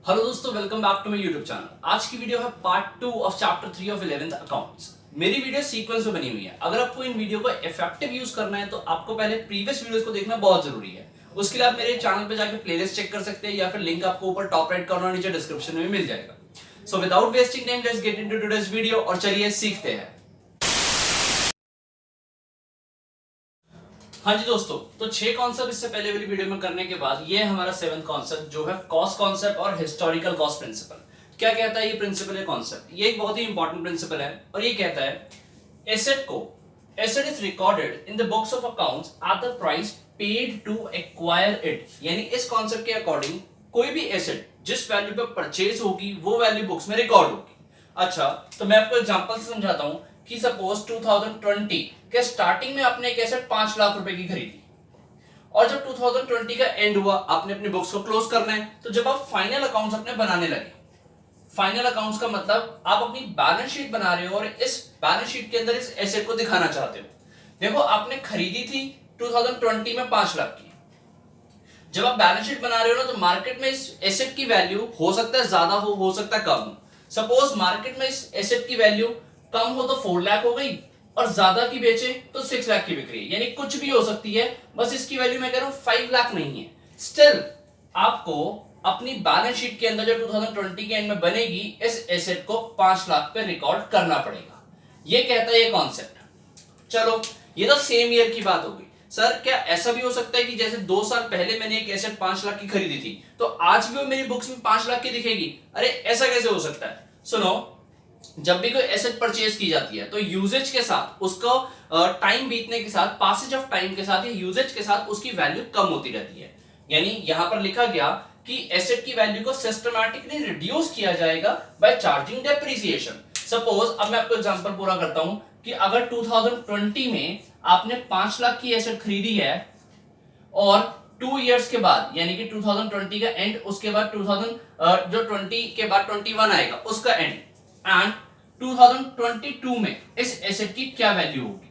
Hello दोस्तों, welcome back to my YouTube channel. आज की वीडियो है part 2 of chapter 3 of 11th accounts. मेरी वीडियो सीक्वेंस में बनी हुई है। अगर आपको इन वीडियो को इफेक्टिव यूज करना है तो आपको पहले प्रीवियस वीडियोस को देखना बहुत जरूरी है। उसके लिए आप मेरे चैनल पे जाकर प्लेलिस्ट चेक कर सकते हैं या फिर लिंक आपको ऊपर टॉप राइट कॉर्नर नीचे डिस्क्रिप्शन में मिल जाएगा। So without wasting time let's get into today's video और चलिए सीखते हैं। हाँ जी दोस्तों, तो 6 कॉन्सेप्ट इससे पहले वाली वीडियो में करने के बाद ये हमारा 7th कॉन्सेप्ट जो है कॉस्ट कॉन्सेप्ट और हिस्टोरिकल कॉस्ट प्रिंसिपल। क्या कहता है ये प्रिंसिपल है कॉन्सेप्ट? ये एक बहुत ही इंपॉर्टेंट प्रिंसिपल है और ये कहता है asset is recorded in the books of accounts at the price paid to acquire it. यानी इस कॉन्सेप्ट के अकॉर्डिंग कोई भी एसेट जिस वैल्यू पे परचेज होगी वो वैल्यू बुक्स में रिकॉर्ड होगी। अच्छा, तो मैं आपको एग्जांपल से समझाता हूं कि सपोज 2020 के स्टार्टिंग में आपने एक एसेट 5 लाख रुपए की खरीदी और जब 2020 का एंड हुआ आपने अपनी बुक्स को क्लोज करना है। तो जब आप फाइनल अकाउंट्स अपने बनाने लगे, फाइनल अकाउंट्स का मतलब आप अपनी बैलेंस शीट बना रहे हो और इस बैलेंस शीट के अंदर इस एसेट को दिखाना चाहते हो। देखो, आपने खरीदी थी 2020 में 5 लाख की। जब आप बैलेंस शीट बना रहे हो ना, तो मार्केट में इस एसेट की वैल्यू हो सकता है ज्यादा हो सकता है कम हो। सपोज मार्केट में इस एसेट की वैल्यू कम हो तो 4 लाख हो गई और ज्यादा की बेचे तो 6 लाख की बिक रही है। यानी कुछ भी हो सकती है, बस इसकी वैल्यू मैं कह रहा हूं 5 लाख नहीं है। स्टिल आपको अपनी बैलेंस शीट के अंदर जो 2020 के एंड में बनेगी इस एसेट को 5 लाख पे रिकॉर्ड करना पड़ेगा। ये कहता है ये कॉन्सेप्ट। चलो, ये तो सेम ईयर की बात हो गई। सर, क्या ऐसा भी हो सकता है कि जैसे 2 साल पहले मैंने एक एसेट 5 लाख की खरीदी थी तो आज भी वो मेरी बुक्स में 5 लाख की दिखेगी? अरे ऐसा कैसे हो सकता है? सुनो, जब भी कोई एसेट परचेज की जाती है तो यूजेज के साथ, उसको टाइम बीतने के साथ, पासेज ऑफ टाइम के साथ या यूजेज के साथ उसकी वैल्यू कम होती रहती है। यानी यहां पर लिखा गया कि एसेट की वैल्यू को सिस्टमैटिकली रिड्यूस किया जाएगा बाय चार्जिंग डेप्रिसिएशन। सपोज अब मैं आपको एग्जांपल पूरा करता हूं कि अगर 2020 में आपने 5 लाख की एसेट खरीदी है और 2 इयर्स के बाद यानी कि 2020 का एंड, उसके बाद 2020 के बाद 21 आएगा उसका एंड, एंड 2022 में इस एसेट की क्या वैल्यू होगी?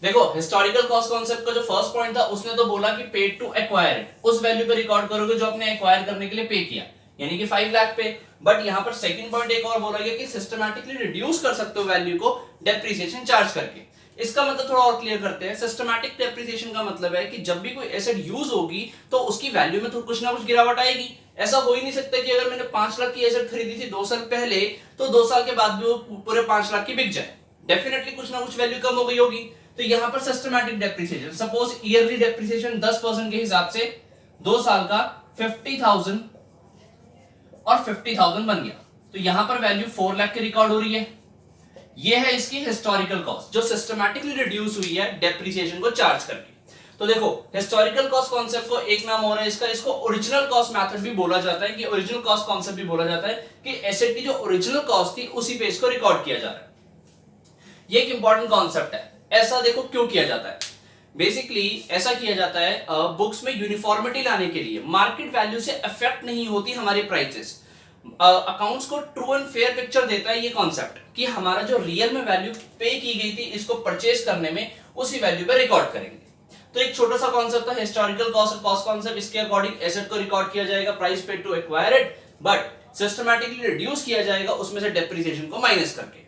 देखो, हिस्टोरिकल कॉस्ट कॉन्सेप्ट का जो फर्स्ट पॉइंट था उसने तो बोला कि पेड टू एक्वायर इट, उस वैल्यू पे रिकॉर्ड करोगे जो आपने एक्वायर करने के लिए पे किया, यानी कि 5 लाख पे। बट यहां पर सेकंड पॉइंट एक और बोला गया कि सिस्टमैटिकली रिड्यूस कर सकते हो वैल्यू को डेप्रिसिएशन चार्ज करके। इसका मतलब थोड़ा और क्लियर करते हैं। सिस्टमैटिक डेप्रिसिएशन का मतलब है कि जब भी कोई एसेट यूज होगी तो उसकी वैल्यू में तो कुछ ना कुछ गिरावट आएगी। ऐसा हो ही नहीं सकता कि अगर मैंने 5 लाख की एसेट खरीदी थी 2 साल पहले तो 2 साल के बाद भी वो पूरे 5 लाख की बिक जाए। डेफिनेटली कुछ ना कुछ वैल्यू कम हो गई होगी। तो यहां पर systematic depreciation, suppose yearly depreciation 10% के हिसाब से 2 साल का 50,000 और 50,000 बन गया। तो यहां पर वैल्यू 4 लाख की रिकॉर्ड हो रही है। ये है इसकी हिस्टोरिकल कॉस्ट जो सिस्टमैटिकली रिड्यूस हुई है डेप्रिसिएशन को चार्ज करके। तो देखो, हिस्टोरिकल कॉस्ट कॉन्सेप्ट को एक नाम और है इसका, इसको ओरिजिनल कॉस्ट मेथड भी बोला जाता है, कि ओरिजिनल कॉस्ट कॉन्सेप्ट भी बोला जाता है कि एसेट की जो ओरिजिनल कॉस्ट थी उसी पे इसको रिकॉर्ड किया जा रहा है। ये एक इंपॉर्टेंट कॉन्सेप्ट है। ऐसा देखो क्यों किया जाता है। बेसिकली ऐसा किया जाता है बुक्स में यूनिफॉर्मिटी लाने के लिए। मार्केट वैल्यू से अफेक्ट नहीं होती हमारी प्राइसेस। अकाउंट्स को ट्रू एंड फेयर पिक्चर देता है ये कॉन्सेप्ट कि हमारा जो रियल में वैल्यू पे की गई थी इसको परचेज करने में उसी वैल्यू पे रिकॉर्ड करेंगे। तो एक छोटा सा कॉन्सेप्ट था हिस्टोरिकल कॉस्ट कॉस्ट कॉन्सेप्ट। इसके अकॉर्डिंग एसेट को रिकॉर्ड किया जाएगा price paid to acquire it, but systematically reduce किया जाएगा उसमें से डेप्रिसिएशन को माइनस करके।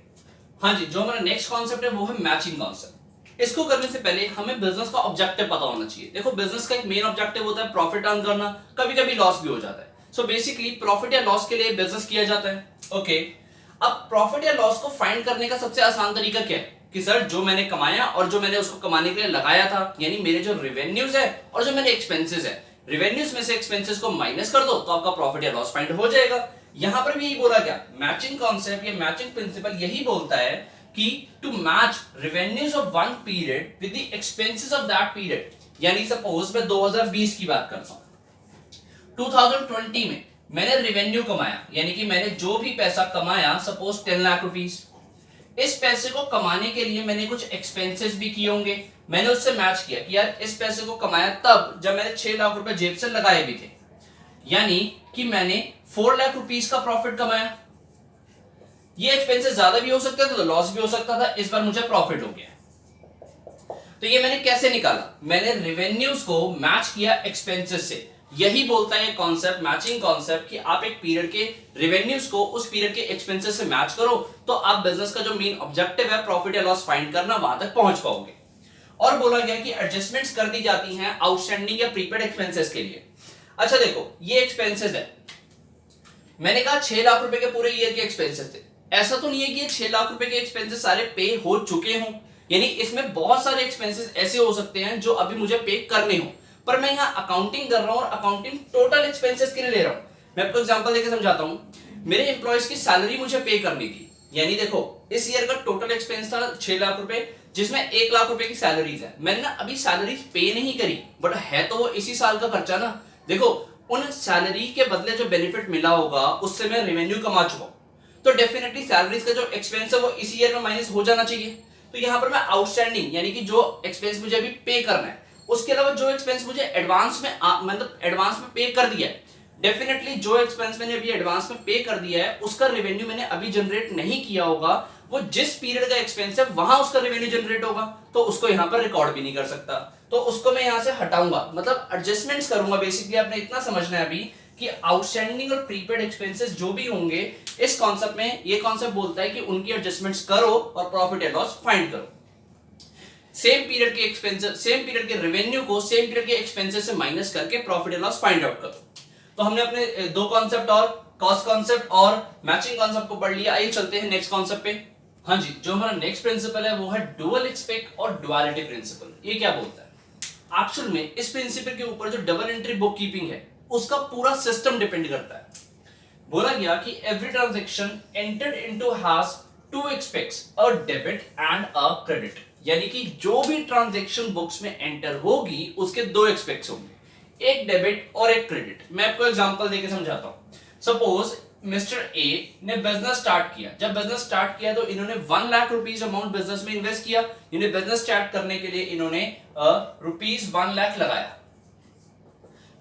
हाँ जी, जो हमारा नेक्स्ट कॉन्सेप्ट है वो है मैचिंग कॉन्सेप्ट। इसको करने से पहले हमें बिजनेस का ऑब्जेक्टिव पता होना चाहिए। देखो, बिजनेस का एक मेन ऑब्जेक्टिव होता है प्रॉफिट अर्न करना, कभी कभी लॉस भी हो जाता है। सो बेसिकली प्रॉफिट या लॉस के लिए बिजनेस किया जाता है। ओके, अब प्रॉफिट या लॉस को फाइंड करने का सबसे आसान तरीका क्या है कि सर जो मैंने कमाया और जो मैंने उसको कमाने के लिए लगाया था, यानी मेरे जो रेवेन्यूज है और जो मेरे एक्सपेंसेस है, रेवेन्यूज में से एक्सपेंसेस को माइनस कर दो तो आपका प्रॉफिट या लॉस फाइंड हो जाएगा। यहां पर भी यही बोला गया। मैचिंग कॉन्सेप्ट या मैचिंग प्रिंसिपल यही बोलता है कि to match revenues of one period with the expenses of that period. यानी सपोज मैं 2020 की बात करता हूं, 2020 में मैंने रेवेन्यू कमाया, यानी कि मैंने जो भी पैसा कमाया, सपोज 10 लाख रुपीस, इस पैसे को कमाने के लिए मैंने कुछ एक्सपेंसेस भी किए होंगे। मैंने उससे मैच किया कि यार इस पैसे को कमाया तब जब मैंने 6 लाख रुपए जेब से लगाए भी थे, यानी कि मैंने 4 लाख रुपीस का प्रॉफिट कमाया। ये एक्सपेंसेस ज्यादा भी हो सकते थे तो लॉस भी हो सकता था, इस बार मुझे प्रॉफिट हो गया। तो ये मैंने कैसे निकाला? मैंने रेवेन्यूज को मैच किया एक्सपेंसेस से। यही बोलता है ये कॉन्सेप्ट, मैचिंग कॉन्सेप्ट, कि आप एक पीरियड के रेवेन्यूज को उस पीरियड के एक्सपेंसेस से मैच करो तो आप बिजनेस का जो मेन ऑब्जेक्टिव है प्रॉफिट या लॉस फाइंड करना, वहां तक पहुंच पाओगे। और बोला गया कि एडजस्टमेंट्स कर दी जाती हैं आउटस्टैंडिंग या प्रीपेड एक्सपेंसेस के लिए। अच्छा देखो, ये एक्सपेंसेस है, मैंने कहा 6 लाख रुपए के पूरे ईयर के एक्सपेंसेस थे। ऐसा तो नहीं है कि ये 6 लाख रुपए के एक्सपेंसेस सारे पे हो चुके हों, यानी इसमें बहुत सारे एक्सपेंसेस ऐसे हो सकते हैं जो अभी मुझे पे करने हो, पर मैं यहाँ अकाउंटिंग कर रहा हूँ और अकाउंटिंग टोटल एक्सपेंसेस के लिए ले रहा हूँ। मैं आपको एग्जांपल देके समझाता हूँ। मेरे एम्प्लॉयज की सैलरी मुझे पे करनी थी, यानी देखो इस ईयर का टोटल एक्सपेंस था 6 लाख रुपए, जिसमें 1 लाख रुपए की सैलरीज है। मैंने ना अभी सैलरीज पे नहीं करी, बट है तो वो इसी साल का खर्चा ना। देखो उन सैलरी के बदले जो बेनिफिट मिला होगा उससे मैं रेवेन्यू कमा चुका हूं, तो डेफिनेटली सैलरीज का जो एक्सपेंस है वो इस ईयर में माइनस हो जाना चाहिए। तो यहाँ पर मैं आउटस्टैंडिंग यानी कि जो एक्सपेंस मुझे अभी पे करना है, उसके अलावा जो एक्सपेंस मुझे एडवांस में मतलब एडवांस में पे कर दिया है, डेफिनेटली जो एक्सपेंस मैंने अभी एडवांस में पे कर दिया है उसका रेवेन्यू मैंने अभी जनरेट नहीं किया होगा, वो जिस पीरियड का एक्सपेंस है वहां उसका रेवेन्यू जनरेट होगा, तो उसको यहां पर रिकॉर्ड भी नहीं कर सकता, तो उसको मैं यहां से हटाऊंगा, मतलब एडजस्टमेंट्स करूंगा। बेसिकली आपने इतना समझना है अभी कि आउटस्टैंडिंग और प्रीपेड एक्सपेंसेस जो भी होंगे इस कॉन्सेप्ट में, ये कॉन्सेप्ट बोलता है कि उनकी एडजस्टमेंट्स करो और प्रॉफिट एंड लॉस फाइंड करो। सेम पीरियड के एक्सपेंसेस, सेम पीरियड के रेवेन्यू को सेम पीरियड के एक्सपेंसेस से माइनस करके profit and loss find out करो। तो हमने अपने दो कॉन्सेप्ट और कॉस्ट कॉन्सेप्ट और मैचिंग कॉन्सेप्ट को पढ़ लिया। आइए चलते हैं नेक्स्ट कॉन्सेप्ट पे। हाँ जी, जो हमारा नेक्स्ट प्रिंसिपल है वो है डुअल एक्सपेक्ट और डुअलिटी प्रिंसिपल। ये क्या बोलता है? एक्चुअल में इस प्रिंसिपल के ऊपर जो डबल एंट्री बुक कीपिंग है उसका पूरा सिस्टम डिपेंड करता है। बोला गया कि every transaction entered into has two aspects, a debit and a credit, यानी कि जो भी ट्रांजैक्शन बुक्स में एंटर होगी उसके दो एक्सपेक्ट्स होंगे, एक डेबिट और एक क्रेडिट। मैं आपको एग्जांपल देके समझाता हूं। सपोज मिस्टर ए ने बिजनेस स्टार्ट किया। जब बिजनेस स्टार्ट किया तो इन्होंने 1 लाख रुपीस अमाउंट बिजनेस में इन्वेस्ट किया। इन्हें बिजनेस स्टार्ट करने के लिए इन्होंने रुपीस 1 लाख लगाया।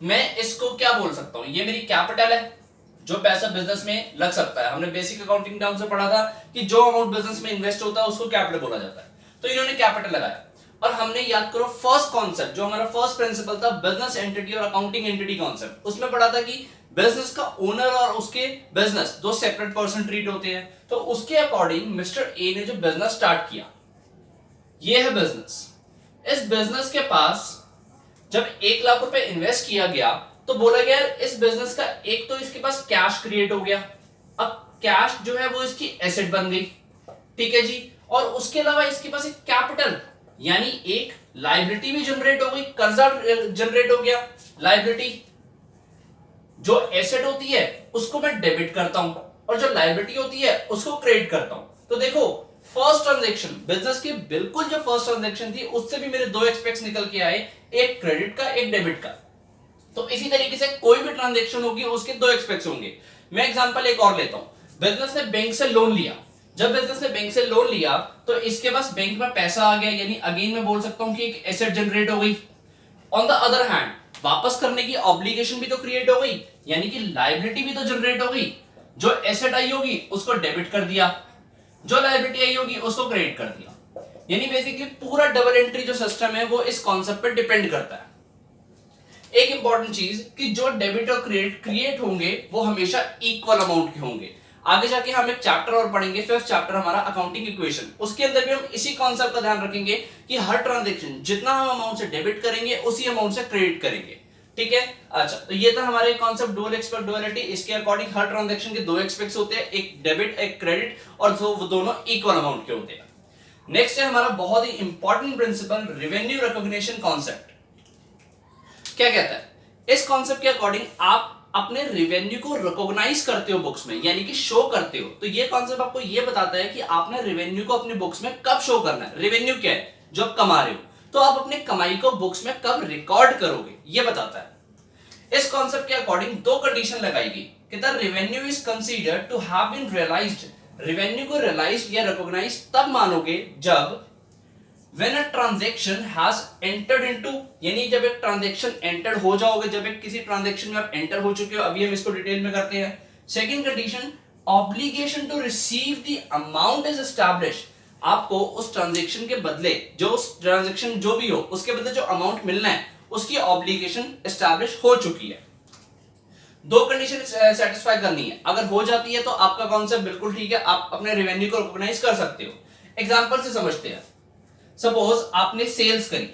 मैं इसको क्या बोल सकता हूं? ये मेरी कैपिटल है, जो पैसा बिजनेस में लग सकता है। हमने बेसिक अकाउंटिंग टर्म से पढ़ा था कि जो अमाउंट बिजनेस में इन्वेस्ट होता है उसको कैपिटल बोला जाता है। तो इन्होंने कैपिटल लगाया और हमने याद करो फर्स्ट कॉन्सेप्ट जो हमारा फर्स्ट प्रिंसिपल था बिजनेस एंटिटी और अकाउंटिंग एंटिटी कॉन्सेप्ट, उसमें पढ़ा था कि बिजनेस का ओनर और उसके बिजनेस दो सेपरेट पर्सन ट्रीट होते हैं। तो उसके अकॉर्डिंग मिस्टर ए ने जो बिजनेस स्टार्ट किया, ये है बिजनेस। इस बिजनेस के पास जब 1 लाख रुपए इन्वेस्ट किया गया तो बोला गया इस बिजनेस का एक तो इसके पास कैश क्रिएट हो गया। अब कैश जो है वो इसकी एसेट बन गई, ठीक है जी। और उसके अलावा इसके पास एक कैपिटल यानी एक लायबिलिटी भी जनरेट हो गई, कर्जा जनरेट हो गया। लायबिलिटी जो एसेट होती है उसको मैं डेबिट करता हूं और जो लायबिलिटी होती है उसको क्रेडिट करता हूं। तो देखो फर्स्ट ट्रांजैक्शन बिजनेस की बिल्कुल जो फर्स्ट ट्रांजैक्शन थी उससे भी मेरे दो एक्सपेक्ट्स निकल के आए, एक क्रेडिट का एक डेबिट का। तो इसी तरीके से कोई भी ट्रांजैक्शन होगी उसके दो एक्सपेक्ट्स होंगे। मैं एग्जांपल एक और लेता हूं। बिजनेस ने बैंक से लोन लिया। जब बिजनेस ने बैंक से लोन लिया तो इसके पास बैंक में पैसा आ गया, यानी अगेन मैं बोल सकता हूं कि एक एसेट जनरेट हो गई। ऑन द अदर हैंड वापस करने की ऑब्लिगेशन भी तो क्रिएट हो गई, यानी कि लायबिलिटी भी तो जनरेट हो गई। जो एसेट आई होगी उसको डेबिट कर दिया, जो लायबिलिटी आई होगी उसको क्रेडिट कर दिया। यानी बेसिकली पूरा डबल एंट्री जो सिस्टम है वो इस कॉन्सेप्ट पे डिपेंड करता है। एक इंपॉर्टेंट चीज कि जो डेबिट और क्रेडिट क्रिएट होंगे वो हमेशा इक्वल अमाउंट के होंगे। आगे जाके हम एक चैप्टर और पढ़ेंगे, फिफ्थ चैप्टर हमारा अकाउंटिंग इक्वेशन, उसके अंदर भी हम इसी कॉन्सेप्ट का ध्यान रखेंगे कि हर ट्रांजैक्शन जितना हम अमाउंट से डेबिट करेंगे उसी अमाउंट से क्रेडिट करेंगे, ठीक है। अच्छा, तो ये था हमारे कॉन्सेप्ट डुअल एक्सपेक्ट डुअलिटी। इसके अकॉर्डिंग हर ट्रांजैक्शन के दो एक्सपेक्ट्स होते हैं, एक डेबिट एक क्रेडिट, और वो दोनों इक्वल अमाउंट के होते हैं। नेक्स्ट है हमारा बहुत ही important principle revenue recognition concept. क्या कहता है? इस कॉन्सेप्ट के अकॉर्डिंग आप अपने रेवेन्यू को रिकॉग्नाइज करते हो बुक्स में, यानी कि शो करते हो। तो ये कॉन्सेप्ट आपको ये बताता है कि आपने रेवेन्यू को अपने बुक्स में कब शो करना है। रेवेन्यू क्या है? जो आप कमा रहे हो, तो आप अपने कमाई को बुक्स में कब रिकॉर्ड करोगे, ये बताता है। इस कॉन्सेप्ट के अकॉर्डिंग दो कंडीशन लगाई गई कि the revenue is considered to have been realised. Revenue को रियलाइज या रिकॉग्नाइज तब मानोगे जब when a transaction has entered into, यानी जब एक ट्रांजेक्शन एंटर हो जाओगे, जब एक किसी ट्रांजेक्शन में आप एंटर हो चुके हो। अभी हम इसको डिटेल में करते हैं। Second condition, obligation to receive the amount is establish. आपको उस ट्रांजेक्शन के बदले, जो उस ट्रांजेक्शन जो भी हो उसके बदले जो अमाउंट मिलना है उसकी ऑब्लिगेशन एस्टैब्लिश हो चुकी है। दो कंडीशन सेटिस्फाई करनी है, अगर हो जाती है तो आपका कॉन्सेप्ट बिल्कुल ठीक है, आप अपने रेवेन्यू को रिकॉग्नाइज कर सकते हो। एग्जांपल से समझते हैं। सपोज आपने सेल्स करी,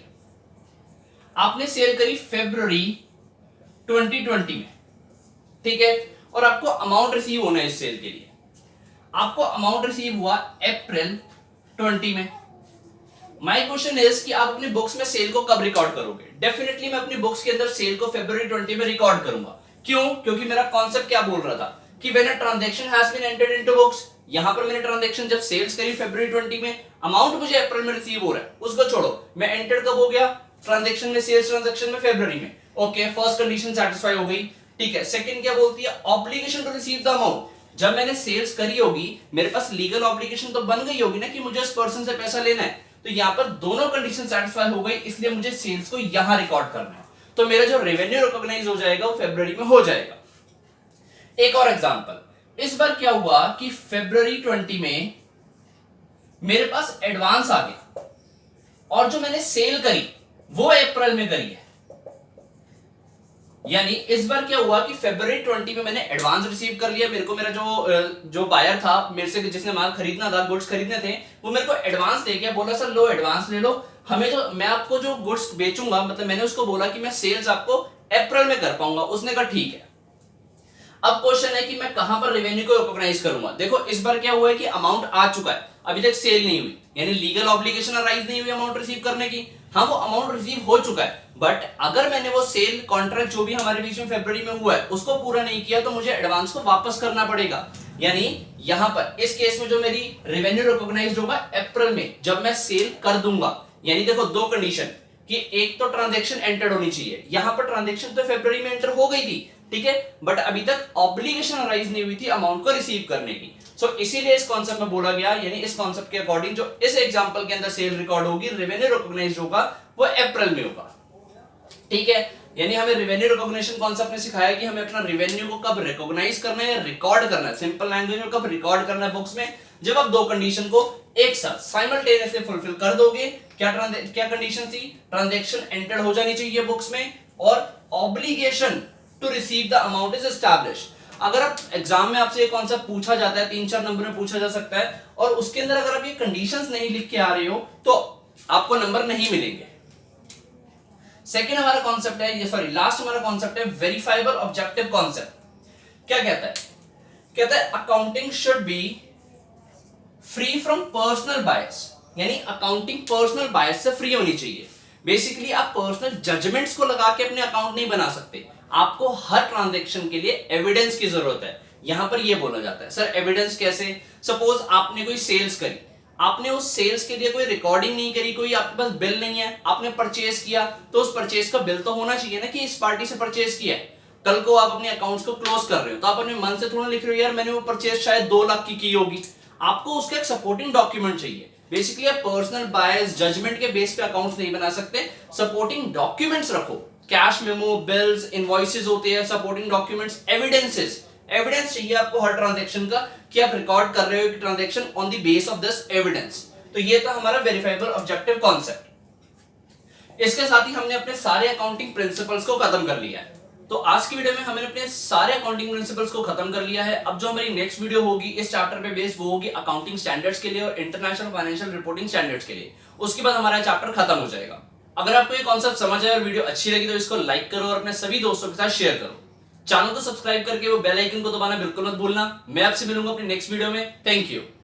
आपने सेल करी फरवरी 2020 में, ठीक है, और आपको अमाउंट रिसीव होना है इस सेल के लिए। आपको अमाउंट रिसीव हुआ अप्रैल 20 में। माय क्वेश्चन इज कि आप अपनी बुक्स में सेल को कब रिकॉर्ड करोगे? डेफिनेटली मैं अपनी बुक्स के अंदर सेल को फरवरी 20 में रिकॉर्ड करूंगा। क्यों? क्योंकि मेरा कॉन्सेप्ट क्या बोल रहा था कि when a transaction has been entered into books, यहां पर मैंने ट्रांजैक्शन जब सेल्स करी फरवरी 20 में, अमाउंट मुझे अप्रैल में रिसीव हो रहा है, उसको छोड़ो, मैं एंटर कब हो गया ट्रांजैक्शन में, सेल्स ट्रांजैक्शन में फरवरी में। ओके, फर्स्ट कंडीशन सेटिस्फाई हो गई, ठीक है। सेकंड क्या बोलती है? Obligation to receive the amount. जब मैंने सेल्स करी होगी, मेरे पास लीगल ऑब्लिगेशन तो बन गई होगी ना कि मुझे उस पर्सन से पैसा लेना है, तो यहां पर दोनों कंडीशन सेटिस्फाई हो गई, इसलिए मुझे सेल्स को यहां रिकॉर्ड करना है, तो मेरा जो रेवेन्यू रिकॉग्नाइज हो जाएगा वो फरवरी में हो जाएगा। एक और एग्जांपल, इस बार क्या हुआ कि फरवरी 20 में मेरे पास एडवांस आ गया और जो मैंने सेल करी वो अप्रैल में करी है। यानी इस बार क्या हुआ कि फरवरी 20 में मैंने एडवांस रिसीव कर लिया, मेरे को मेरा जो बायर था मेरे से, जिसने माल खरीदना था, गुड्स खरीदने थे, वो मेरे को एडवांस दे गया, बोला सर लो एडवांस ले लो, हमें जो मैं आपको जो गुड्स बेचूंगा, मतलब मैंने उसको बोला कि मैं सेल्स आपको अप्रैल में कर पाऊंगा, उसने कहा ठीक है। अब क्वेश्चन है कि मैं कहां पर रेवेन्यू को रिकॉग्नाइज करूंगा? देखो इस बार क्या हुआ है कि अमाउंट आ चुका है, अभी तक सेल नहीं हुई, यानी लीगल ऑब्लिगेशन अराइज नहीं हुई अमाउंट रिसीव करने की। हाँ, वो अमाउंट रिसीव हो चुका है, बट अगर मैंने वो सेल कॉन्ट्रैक्ट जो भी हमारे बीच में फरवरी में हुआ है उसको पूरा नहीं किया तो मुझे एडवांस को वापस करना पड़ेगा। यानी यहां पर इस केस में जो मेरी रेवेन्यू रिकॉग्नाइज्ड होगा अप्रैल में, जब मैं सेल कर दूंगा। यानी देखो दो कंडीशन कि एक तो ट्रांजैक्शन एंटर होनी चाहिए, यहां पर ट्रांजैक्शन तो फरवरी में एंटर हो गई थी, ठीक है, बट अभी तक ऑब्लिगेशन अराइज नहीं हुई थी अमाउंट को रिसीव करने की। सो इसीलिए इस कॉन्सेप्ट में बोला गया, यानी इस कॉन्सेप्ट के अकॉर्डिंग जो इस एग्जांपल के अंदर सेल रिकॉर्ड होगी, रेवेन्यू रिकॉग्नाइज्ड होगा वो अप्रैल में होगा, ठीक है। यानी हमें रेवेन्यू रिकॉग्निशन कॉन्सेप्ट ने सिखाया कि हमें अपना रेवेन्यू को कब रिकॉग्नाइज करना है, रिकॉर्ड करना है, सिंपल लैंग्वेज में कब रिकॉर्ड करना है बुक्स में, जब आप दो कंडीशन को एक साथ साइमल्टेनियसली फुलफिल कर दोगे। क्या कंडीशन थी? ट्रांजैक्शन एंटर्ड हो जानी चाहिए बुक्स में और obligation to receive the amount is established. अगर आप एग्जाम में आपसे ये कॉन्सेप्ट पूछा जाता है, 3-4 नंबर में पूछा जा सकता है, और उसके अंदर अगर आप ये कंडीशंस नहीं लिख के आ रहे हो तो आपको नंबर नहीं मिलेंगे। सेकंड हमारा कॉन्सेप्ट है, ये सॉरी लास्ट हमारा कॉन्सेप्ट है वेरीफाइबल ऑब्जेक्टिव कॉन्सेप्ट। क्या कहता है? कहता है accounting should be free from personal bias, यानी अकाउंटिंग पर्सनल बायस से फ्री होनी चाहिए। बेसिकली आप पर्सनल जजमेंट्स को लगा के अपने अकाउंट नहीं बना सकते, आपको हर ट्रांजैक्शन के लिए एविडेंस की जरूरत है। यहां पर यह बोला जाता है सर एविडेंस कैसे? सपोज आपने कोई सेल्स करी, आपने उस सेल्स के लिए कोई रिकॉर्डिंग नहीं करी, कोई आपके पास बिल नहीं है, आपने परचेज किया तो उस परचेज का बिल तो होना चाहिए ना कि इस पार्टी से परचेज किया है। कल को आप अपने अकाउंट्स को क्लोज कर रहे हो तो आप अपने मन से थोड़ा लिख रहे हो यार मैंने वो परचेज शायद 2 लाख की होगी, आपको उसका एक सपोर्टिंग डॉक्यूमेंट चाहिए। बेसिकली आप पर्सनल बायस जजमेंट के बेस पे अकाउंट्स नहीं बना सकते, सपोर्टिंग डॉक्यूमेंट्स रखो, कैश मेमो, बिल्स, इनवॉइसेस होते हैं, सपोर्टिंग डॉक्यूमेंट्स, एविडेंसेस, एविडेंस चाहिए आपको हर ट्रांजैक्शन का कि आप रिकॉर्ड कर रहे हो transaction on the base of this evidence. तो ये था हमारा वेरीफाइबल ऑब्जेक्टिव कॉन्सेप्ट। इसके साथ ही हमने अपने सारे अकाउंटिंग प्रिंसिपल्स को खत्म कर लिया है। तो आज की वीडियो में हमने अपने सारे अकाउंटिंग प्रिंसिपल्स को खत्म कर लिया है। अब जो हमारी नेक्स्ट वीडियो होगी इस चैप्टर पे बेस्ड वो होगी अकाउंटिंग स्टैंडर्ड्स के लिए और इंटरनेशनल फाइनेंशियल रिपोर्टिंग स्टैंडर्ड्स के लिए। उसके बाद हमारा चैप्टर खत्म हो जाएगा। अगर आपको ये कॉन्सेप्ट समझ आया और वीडियो अच्छी लगी तो इसको लाइक करो और अपने सभी दोस्तों के साथ शेयर करो। चैनल को सब्सक्राइब करके वो बेल आइकन को दबाना बिल्कुल मत भूलना। मैं आपसे मिलूंगा अपनी नेक्स्ट वीडियो में। Thank you.